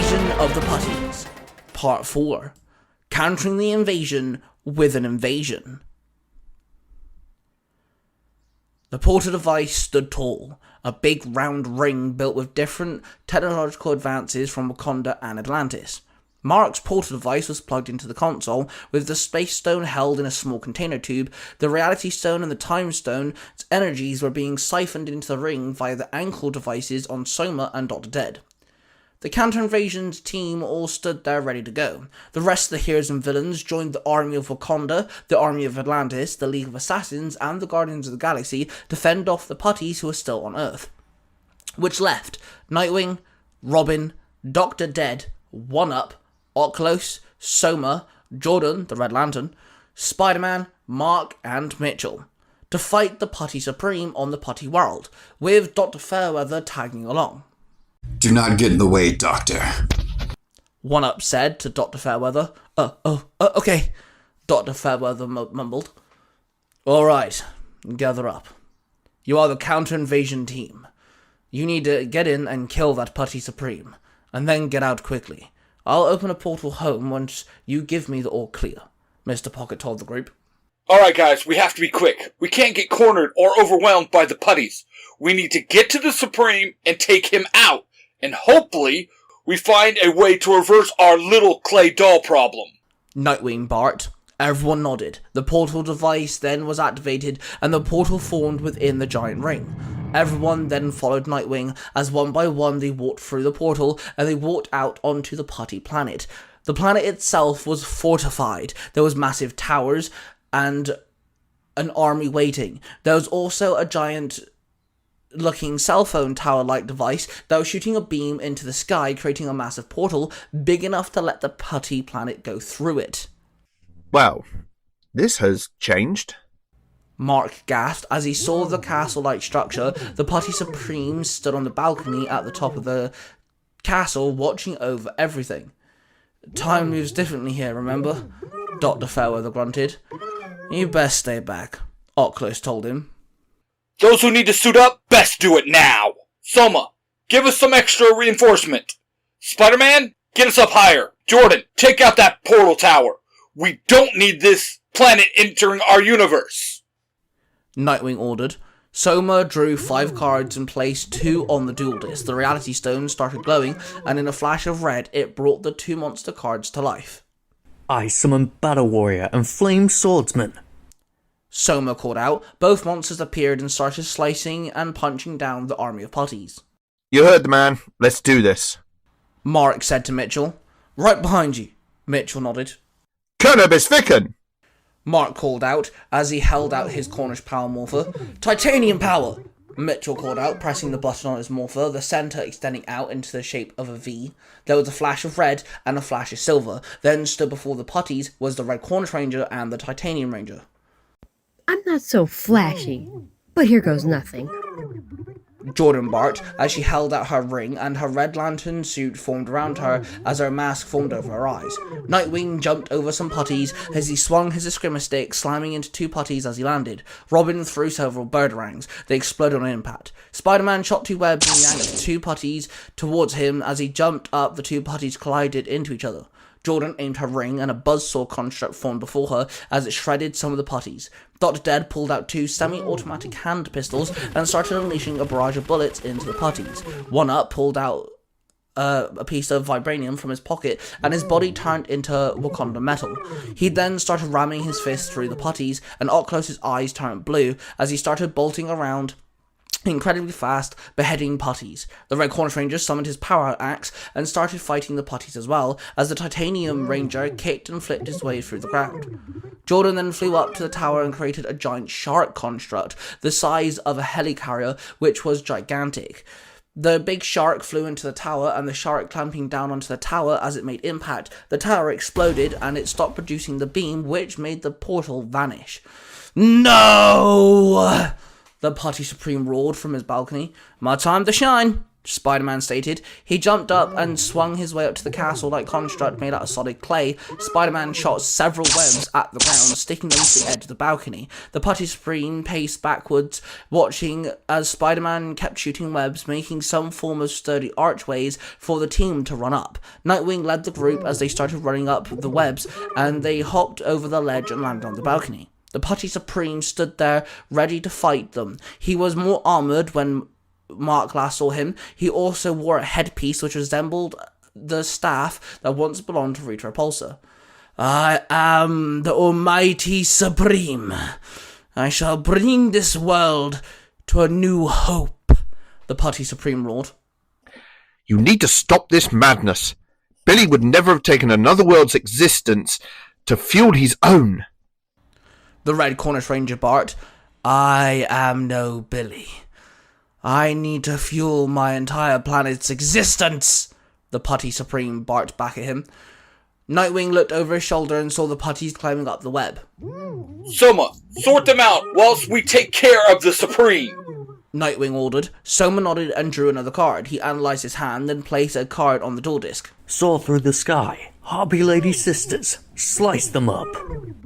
Invasion of the Putties, Part 4, Countering the Invasion with an Invasion. The portal device stood tall, a big round ring built with different technological advances from Wakanda and Atlantis. Mark's portal device was plugged into the console, with the space stone held in a small container tube. The reality stone and the time stone's energies were being siphoned into the ring via the ankle devices on Soma and Dr. Dead. The counter-invasion's team all stood there ready to go. The rest of the heroes and villains joined the army of Wakanda, the army of Atlantis, the League of Assassins, and the Guardians of the Galaxy to fend off the putties who were still on Earth. Which left Nightwing, Robin, Dr. Dead, One-Up, Ocklos, Soma, Jordan, the Red Lantern, Spider-Man, Mark, and Mitchell to fight the Putty Supreme on the Putty World, with Dr. Fairweather tagging along. Do not get in the way, Doctor. One-Up said to Dr. Fairweather. Okay, Dr. Fairweather mumbled. Alright, gather up. You are the counter-invasion team. You need to get in and kill that Putty Supreme, and then get out quickly. I'll open a portal home once you give me the all clear, Mr. Pocket told the group. Alright guys, we have to be quick. We can't get cornered or overwhelmed by the putties. We need to get to the Supreme and take him out. And hopefully, we find a way to reverse our little clay doll problem. Nightwing barked. Everyone nodded. The portal device then was activated, and the portal formed within the giant ring. Everyone then followed Nightwing, as one by one they walked through the portal, and they walked out onto the Putty planet. The planet itself was fortified. There was massive towers, and an army waiting. There was also a giant looking cell phone tower-like device that was shooting a beam into the sky, creating a massive portal big enough to let the Putty planet go through it. Well, this has changed. Mark gasped as he saw the castle-like structure. The Putty Supreme stood on the balcony at the top of the castle, watching over everything. Time moves differently here, remember? Dr. Fairweather grunted. You best stay back, Ocklos told him. Those who need to suit up, best do it now. Soma, give us some extra reinforcement. Spider-Man, get us up higher. Jordan, take out that portal tower. We don't need this planet entering our universe. Nightwing ordered. Soma drew 5 cards and placed 2 on the duel disc. The reality stone started glowing, and in a flash of red, it brought the 2 monster cards to life. I summon Battle Warrior and Flame Swordsman, Soma called out. Both monsters appeared and started slicing and punching down the army of putties. You heard the man. Let's do this. Mark said to Mitchell. Right behind you. Mitchell nodded. Cannabis Ficken! Mark called out as he held out his Cornish power morpher. Titanium power! Mitchell called out, pressing the button on his morpher, the centre extending out into the shape of a V. There was a flash of red and a flash of silver. Then stood before the putties was the Red Cornish Ranger and the Titanium Ranger. I'm not so flashy, but here goes nothing. Jordan barked as she held out her ring, and her red lantern suit formed around her as her mask formed over her eyes. Nightwing jumped over some putties as he swung his eskrima stick, slamming into 2 putties as he landed. Robin threw several birdarangs. They exploded on impact. Spider-Man shot 2 webs and yanked 2 putties towards him. As he jumped up, the 2 putties collided into each other. Jordan aimed her ring, and a buzzsaw construct formed before her as it shredded some of the putties. Dr. Dead pulled out 2 semi-automatic hand pistols and started unleashing a barrage of bullets into the putties. One-Up pulled out a piece of vibranium from his pocket, and his body turned into Wakanda metal. He then started ramming his fist through the putties, and Ocklos' eyes turned blue as he started bolting around incredibly fast, beheading putties. The Red Cornish Ranger summoned his power axe and started fighting the putties as well, as the Titanium Ranger kicked and flipped his way through the ground. Jordan then flew up to the tower and created a giant shark construct, the size of a helicarrier, which was gigantic. The big shark flew into the tower, and the shark clamping down onto the tower as it made impact. The tower exploded, and it stopped producing the beam, which made the portal vanish. No! The Putty Supreme roared from his balcony. My time to shine! Spider-Man stated. He jumped up and swung his way up to the castle-like construct made out of solid clay. Spider-Man shot several webs at the ground, sticking them to the edge of the balcony. The Putty Supreme paced backwards, watching as Spider-Man kept shooting webs, making some form of sturdy archways for the team to run up. Nightwing led the group as they started running up the webs, and they hopped over the ledge and landed on the balcony. The Putty Supreme stood there, ready to fight them. He was more armoured when Mark last saw him. He also wore a headpiece which resembled the staff that once belonged to Rita Repulsa. I am the Almighty Supreme. I shall bring this world to a new hope, the Putty Supreme roared. You need to stop this madness. Billy would never have taken another world's existence to fuel his own. The Red Cornish Ranger barked. I am no Billy. I need to fuel my entire planet's existence, the Putty Supreme barked back at him. Nightwing looked over his shoulder and saw the putties climbing up the web. Soma, sort them out whilst we take care of the Supreme, Nightwing ordered. Soma nodded and drew another card. He analysed his hand, then placed a card on the door disc. Soar through the sky. Harpy Lady Sisters. Slice them up.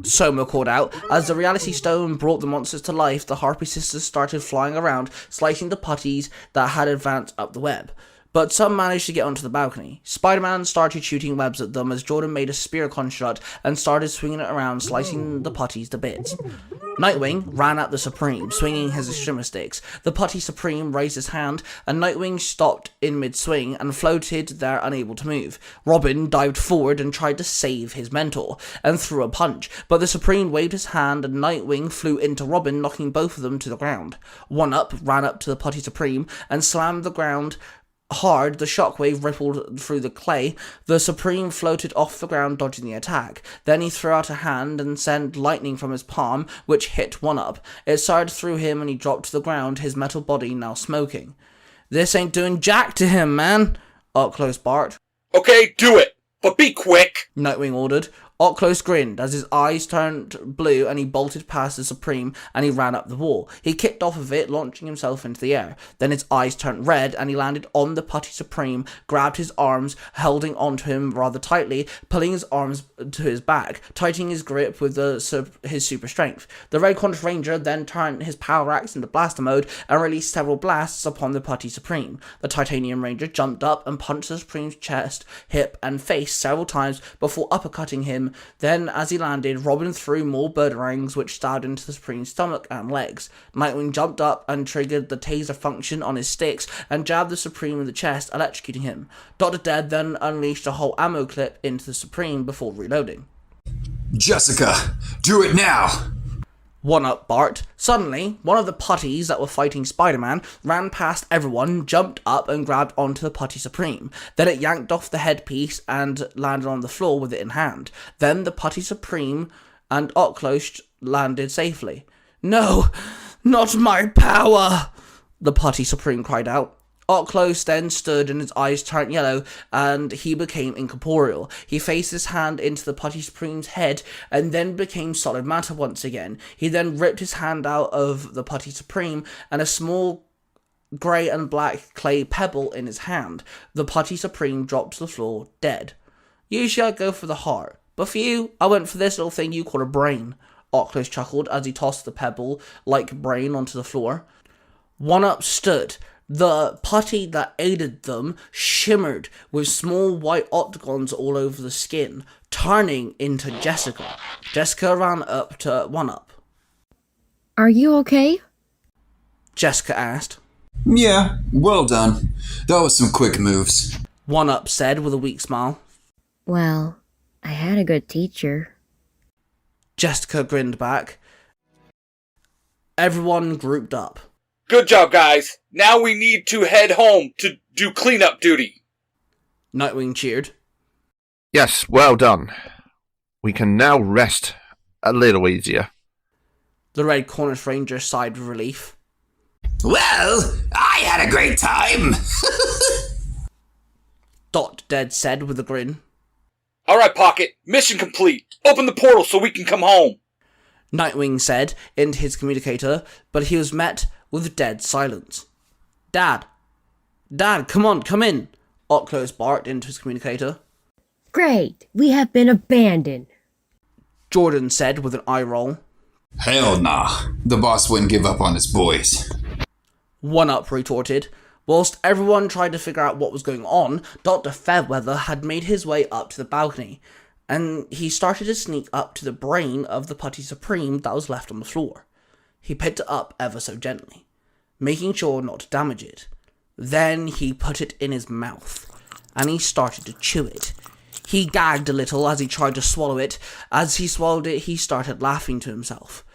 Soma called out. As the Reality Stone brought the monsters to life, the Harpy Sisters started flying around, slicing the putties that had advanced up the web. But some managed to get onto the balcony. Spider-Man started shooting webs at them as Jordan made a spear construct and started swinging it around, slicing the putties to bits. Nightwing ran at the Supreme, swinging his extrema sticks. The Putty Supreme raised his hand, and Nightwing stopped in mid-swing and floated there unable to move. Robin dived forward and tried to save his mentor, and threw a punch, but the Supreme waved his hand and Nightwing flew into Robin, knocking both of them to the ground. One-Up ran up to the Putty Supreme and slammed the ground hard. The shockwave rippled through the clay. The Supreme floated off the ground, dodging the attack. Then he threw out a hand and sent lightning from his palm, which hit One-Up. It surged through him and he dropped to the ground, his metal body now smoking. This ain't doing jack to him, man, Close barked. Okay, do it, but be quick, Nightwing ordered. Close grinned as his eyes turned blue and he bolted past the Supreme and he ran up the wall. He kicked off of it, launching himself into the air. Then his eyes turned red and he landed on the Putty Supreme, grabbed his arms, holding onto him rather tightly, pulling his arms to his back, tightening his grip with his super strength. The Red Cornish Ranger then turned his power axe into blaster mode and released several blasts upon the Putty Supreme. The Titanium Ranger jumped up and punched the Supreme's chest, hip, and face several times before uppercutting him. Then, as he landed, Robin threw more boomerangs which stabbed into the Supreme's stomach and legs. Nightwing jumped up and triggered the taser function on his sticks and jabbed the Supreme in the chest, electrocuting him. Dr. Dead then unleashed a whole ammo clip into the Supreme before reloading. Jessica, do it now! One-Up barked. Suddenly, one of the putties that were fighting Spider-Man ran past everyone, jumped up and grabbed onto the Putty Supreme. Then it yanked off the headpiece and landed on the floor with it in hand. Then the Putty Supreme and Ocklosh landed safely. No, not my power, the Putty Supreme cried out. Ocklosh then stood and his eyes turned yellow and he became incorporeal. He faced his hand into the Putty Supreme's head and then became solid matter once again. He then ripped his hand out of the Putty Supreme and a small grey and black clay pebble in his hand. The Putty Supreme dropped to the floor, dead. Usually I go for the heart, but for you, I went for this little thing you call a brain, Ocklosh chuckled as he tossed the pebble-like brain onto the floor. One-Up stood. The putty that aided them shimmered with small white octagons all over the skin, turning into Jessica. Jessica ran up to One-Up. Are you okay? Jessica asked. Yeah, well done. That was some quick moves. One-Up said with a weak smile. Well, I had a good teacher. Jessica grinned back. Everyone grouped up. Good job, guys. Now we need to head home to do cleanup duty. Nightwing cheered. Yes, well done. We can now rest a little easier. The Red Cornish Ranger sighed with relief. Well, I had a great time. Dot Dead said with a grin. Alright, Pocket. Mission complete. Open the portal so we can come home. Nightwing said into his communicator, but he was met with dead silence. Dad, Dad, come on, come in, Ocklos barked into his communicator. Great, we have been abandoned. Jordan said with an eye roll. Hell nah. The boss wouldn't give up on his boys. One Up retorted. Whilst everyone tried to figure out what was going on, Dr. Fairweather had made his way up to the balcony, and he started to sneak up to the brain of the Putty Supreme that was left on the floor. He picked it up ever so gently, making sure not to damage it. Then he put it in his mouth, and he started to chew it. He gagged a little as he tried to swallow it. As he swallowed it, he started laughing to himself.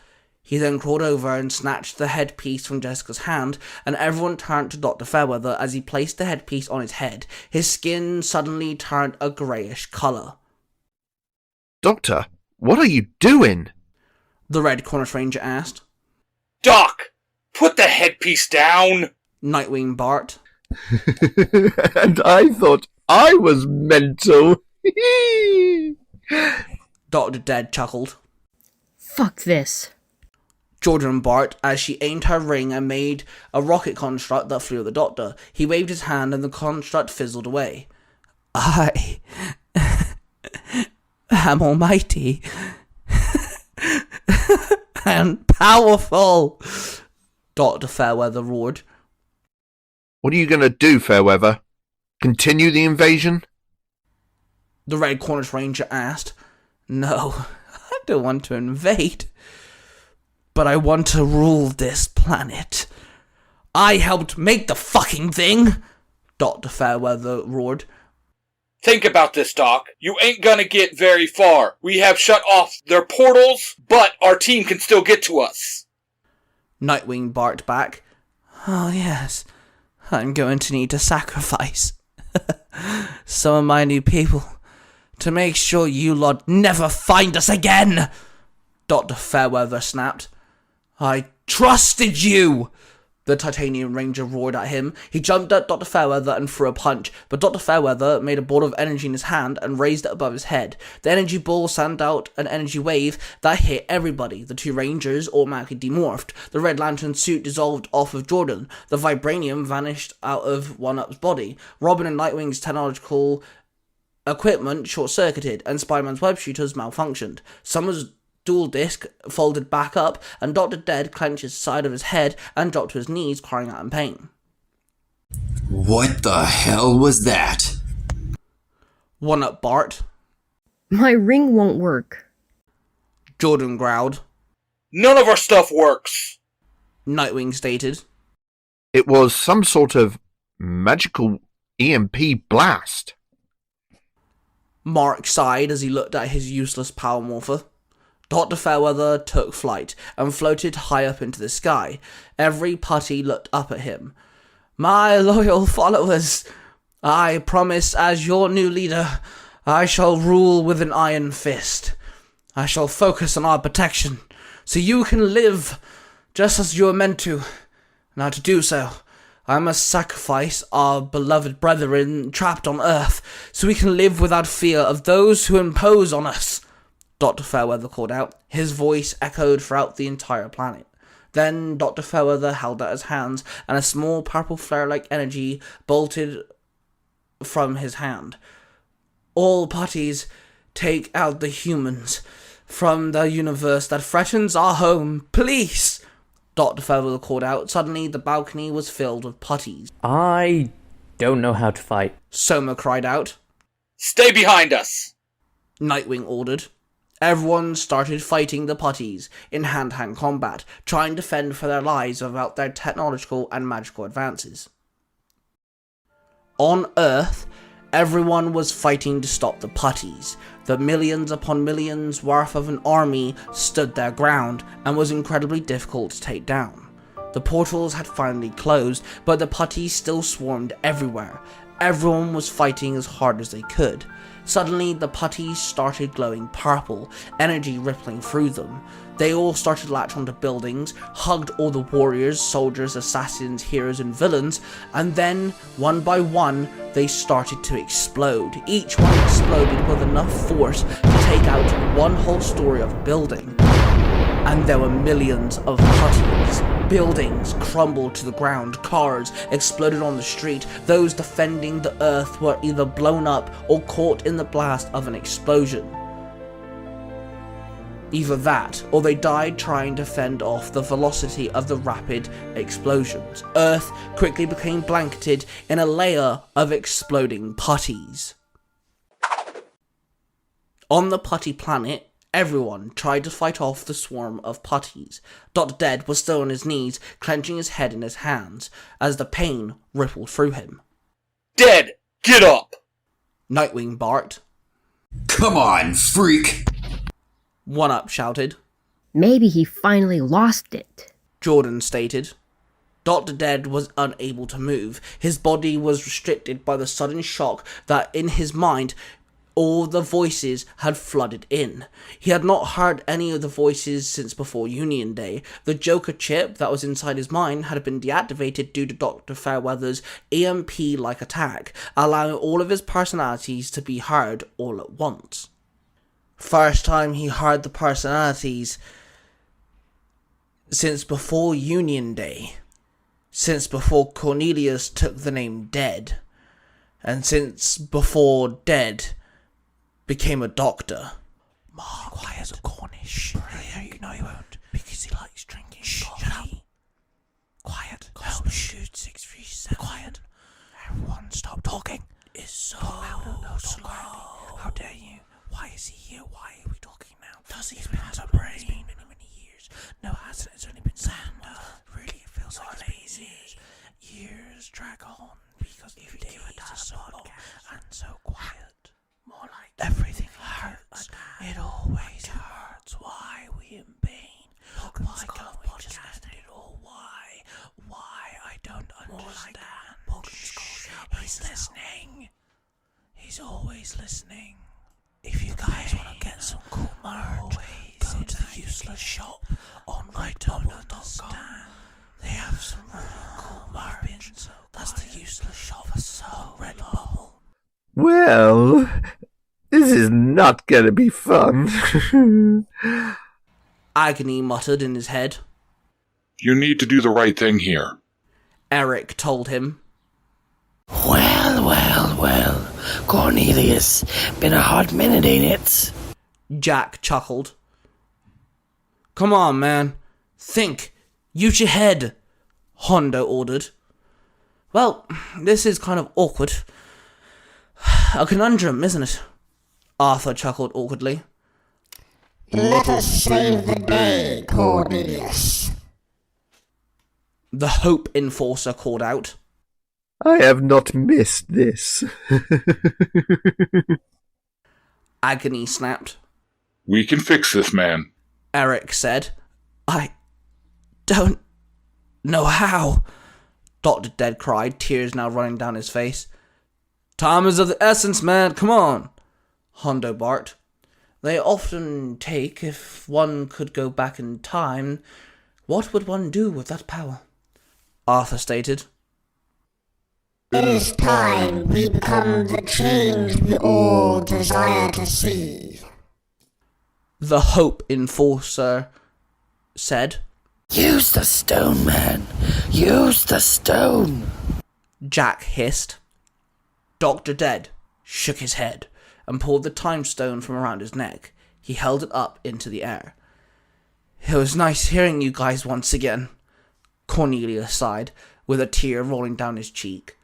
He then crawled over and snatched the headpiece from Jessica's hand, and everyone turned to Dr. Fairweather as he placed the headpiece on his head. His skin suddenly turned a greyish colour. Doctor, what are you doing? The Red Cornish Ranger asked. Doc, put the headpiece down! Nightwing barked. And I thought I was mental. Dr. Dead chuckled. Fuck this. Jordan barked as she aimed her ring and made a rocket construct that flew at the Doctor. He waved his hand and the construct fizzled away. I am almighty and powerful, Dr. Fairweather roared. What are you going to do, Fairweather? Continue the invasion? The Red Cornish Ranger asked. No, I don't want to invade. But I want to rule this planet. I helped make the fucking thing, Dr. Fairweather roared. Think about this, Doc. You ain't gonna get very far. We have shut off their portals, but our team can still get to us. Nightwing barked back. Oh yes, I'm going to need to sacrifice some of my new people to make sure you lot never find us again, Dr. Fairweather snapped. I trusted you! The Titanium Ranger roared at him. He jumped at Dr. Fairweather and threw a punch, but Dr. Fairweather made a ball of energy in his hand and raised it above his head. The energy ball sent out an energy wave that hit everybody. The two Rangers automatically demorphed. The Red Lantern suit dissolved off of Jordan. The vibranium vanished out of One-Up's body. Robin and Nightwing's technological equipment short-circuited, and Spider-Man's web shooters malfunctioned. Summer's dual disc folded back up, and Dr. Dead clenched his side of his head and dropped to his knees, crying out in pain. What the hell was that? One-Up barked. My ring won't work. Jordan growled. None of our stuff works. Nightwing stated. It was some sort of magical EMP blast. Mark sighed as he looked at his useless power morpher. Dr. Fairweather took flight and floated high up into the sky. Every putty looked up at him. My loyal followers, I promise as your new leader, I shall rule with an iron fist. I shall focus on our protection, so you can live just as you are meant to. Now to do so, I must sacrifice our beloved brethren trapped on Earth, so we can live without fear of those who impose on us. Dr. Fairweather called out. His voice echoed throughout the entire planet. Then Dr. Fairweather held out his hands, and a small purple flare-like energy bolted from his hand. All putties, take out the humans from the universe that threatens our home, please! Dr. Fairweather called out. Suddenly, the balcony was filled with putties. I don't know how to fight. Soma cried out. Stay behind us. Nightwing ordered. Everyone started fighting the putties in hand-to-hand combat, trying to fend for their lives without their technological and magical advances. On Earth, everyone was fighting to stop the putties. The millions upon millions worth of an army stood their ground and was incredibly difficult to take down. The portals had finally closed, but the putties still swarmed everywhere. Everyone was fighting as hard as they could. Suddenly, the putties started glowing purple, energy rippling through them. They all started to latch onto buildings, hugged all the warriors, soldiers, assassins, heroes, and villains, and then, one by one, they started to explode. Each one exploded with enough force to take out one whole story of a building. And there were millions of putties, Buildings crumbled to the ground, cars exploded on the street, those defending the earth were either blown up or caught in the blast of an explosion. Either that, or they died trying to fend off the velocity of the rapid explosions. Earth quickly became blanketed in a layer of exploding putties. On the putty planet, everyone tried to fight off the swarm of putties. Dr. Dead was still on his knees, clenching his head in his hands, as the pain rippled through him. Dead, get up! Nightwing barked. Come on, freak! One-Up shouted. Maybe he finally lost it. Jordan stated. Dr. Dead was unable to move. His body was restricted by the sudden shock that in his mind all the voices had flooded in. He had not heard any of the voices since before Union Day. The Joker chip that was inside his mind had been deactivated due to Dr. Fairweather's EMP-like attack, allowing all of his personalities to be heard all at once. First time he heard the personalities since before Union Day, since before Cornelius took the name Dead, and since before Dead became a doctor. Mark, quiet, a Cornish. Yeah, you know he won't, because he likes drinking coffee. Quiet. Help, shoot 637. Quiet. Everyone, stop talking. It's so slow. How dare you? Why is he here? Why are we talking now? Does he has a brain? It's been many years. No, it hasn't. It's only been Santa. Really, it feels like it's been years. Years drag on because if days are so long and so quiet. More like everything hurts. It always hurts. Why are we in pain? Why can't we just end it all? Why? I don't understand. He's listening. He's always listening. If you guys want to get some cool merch, go to the useless shop on redbubble.com. They have some really cool merch. That's the useless shop on Redbubble. Well, this is not gonna be fun. Agony muttered in his head. You need to do the right thing here. Eric told him. Well. Cornelius, been a hot minute, ain't it? Jack chuckled. Come on, man. Think. Use your head, Hondo ordered. Well, this is kind of awkward. A conundrum, isn't it? Arthur chuckled awkwardly. Let us save the day, Cornelius. The Hope Enforcer called out. I have not missed this. Agony snapped. We can fix this, man. Eric said. I don't know how. Dr. Dead cried, tears now running down his face. Time is of the essence, man, come on, Hondo barked. They often take, if one could go back in time, what would one do with that power? Arthur stated. It is time we become the change we all desire to see. The Hope Enforcer said. Use the stone, man. Use the stone. Jack hissed. Dr. Dead shook his head and pulled the time stone from around his neck. He held it up into the air. It was nice hearing you guys once again, Cornelius sighed, with a tear rolling down his cheek.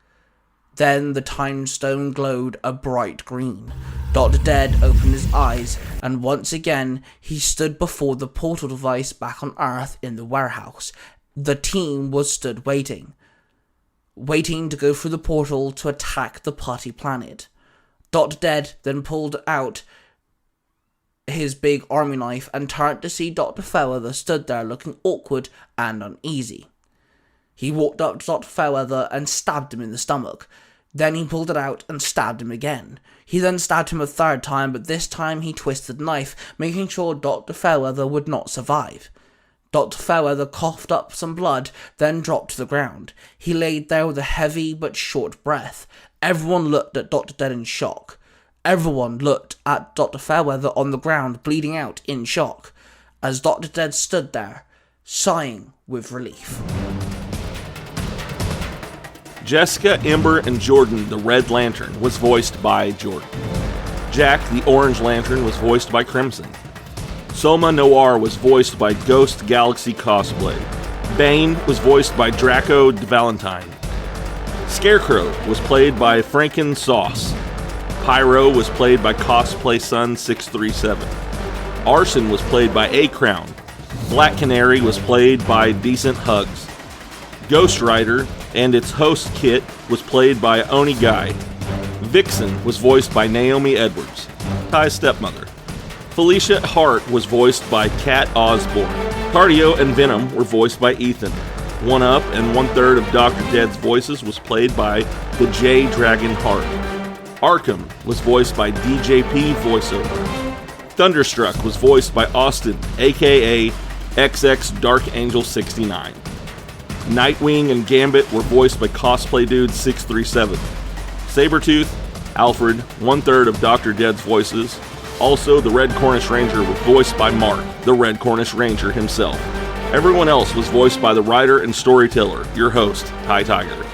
Then the time stone glowed a bright green. Dr. Dead opened his eyes, and once again he stood before the portal device back on Earth in the warehouse. The team was stood waiting to go through the portal to attack the putty planet. Dr. Dead then pulled out his big army knife and turned to see Dr. Fairweather stood there looking awkward and uneasy. He walked up to Dr. Fairweather and stabbed him in the stomach. Then he pulled it out and stabbed him again. He then stabbed him a third time, but this time he twisted the knife, making sure Dr. Fairweather would not survive. Dr. Fairweather coughed up some blood, then dropped to the ground. He laid there with a heavy but short breath. Everyone looked at Dr. Dead in shock. Everyone looked at Dr. Fairweather on the ground, bleeding out in shock. As Dr. Dead stood there, sighing with relief. Jessica, Ember, and Jordan, the Red Lantern, was voiced by Jordan. Jack, the Orange Lantern, was voiced by Crimson. Soma Noir was voiced by Ghost Galaxy Cosplay. Bane was voiced by Draco de Valentine. Scarecrow was played by Franken Sauce. Pyro was played by Cosplay Sun 637. Arson was played by A-Crown. Black Canary was played by Decent Hugs. Ghost Rider and its host Kit was played by Oni Guy. Vixen was voiced by Naomi Edwards, Ty's stepmother. Felicia Hart was voiced by Kat Osborne. Cardio and Venom were voiced by Ethan. One Up and 1/3 of Dr. Dead's voices was played by the J Dragon Hart. Arkham was voiced by DJP voiceover. Thunderstruck was voiced by Austin, aka XX Dark Angel 69. Nightwing and Gambit were voiced by Cosplay Dude 637. Sabretooth, Alfred, 1/3 of Dr. Dead's voices. Also, the Red Cornish Ranger was voiced by Mark, the Red Cornish Ranger himself. Everyone else was voiced by the writer and storyteller, your host, Ty Tiger.